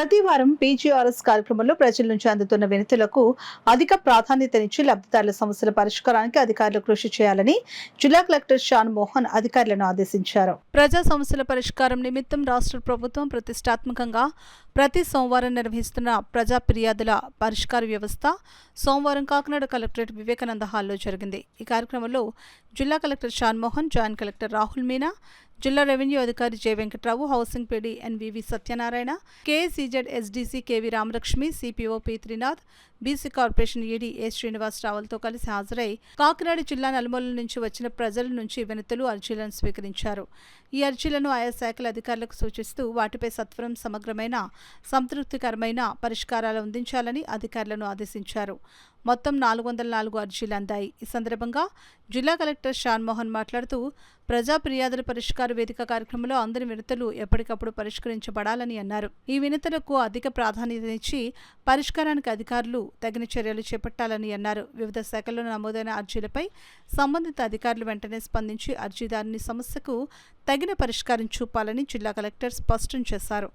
ప్రతి వారం పీజీఆర్ఎస్ కార్యక్రమంలో ప్రజల నుంచి అందుతున్న వినతులకు అధిక ప్రాధాన్యతనిచ్చి లబ్ధిదారుల సమస్యల పరిష్కారానికి అధికారులు కృషి చేయాలని జిల్లా కలెక్టర్ షాన్ మోహన్ అధికారులను ఆదేశించారు. ప్రజా సమస్యల పరిష్కారం నిమిత్తం రాష్ట్ర ప్రభుత్వం ప్రతిష్టాత్మకంగా ప్రతి సోమవారం నిర్వహిస్తున్న ప్రజా ఫిర్యాదుల పరిష్కార వ్యవస్థ సోమవారం కాకినాడ కలెక్టరేట్ వివేకానంద హాల్లో జరిగింది. ఈ కార్యక్రమంలో జిల్లా collector Shan Mohan, joint collector Rahul Meena, జిల్లా రెవెన్యూ అధికారి J Venkatrao, housing PD NVV Satyanarayana, KCZ SDC KV Ramalakshmi, CPO P Trinath, BC corporation ED A శ్రీనివాసరావులతో కలిసి హాజరై కాకినాడ జిల్లా నలుమూలల నుంచి వచ్చిన ప్రజల నుంచి వినతులు, అర్జీలను స్వీకరించారు. ఈ అర్జీలను ఆయా శాఖల అధికారులకు సూచిస్తూ వాటిపై సత్వరం సమగ్రమైన, సంతృప్తికరమైన పరిష్కారాలు అందించాలని అధికారులను ఆదేశించారు. మొత్తం 404 అర్జీలు అందాయి. ఈ సందర్భంగా జిల్లా కలెక్టర్ షాన్ మోహన్ మాట్లాడుతూ ప్రజా ఫిర్యాదుల పరిష్కార వేదిక కార్యక్రమంలో అందరి వినతులు ఎప్పటికప్పుడు పరిష్కరించబడాలని అన్నారు. ఈ వినతులకు అధిక ప్రాధాన్యతనిచ్చి పరిష్కారానికి అధికారులు తగిన చర్యలు చేపట్టాలని అన్నారు. వివిధ శాఖల్లో నమోదైన అర్జీలపై సంబంధిత అధికారులు వెంటనే స్పందించి అర్జీదారుని సమస్యకు తగిన పరిష్కారం చూపాలని జిల్లా కలెక్టర్ స్పష్టం చేశారు.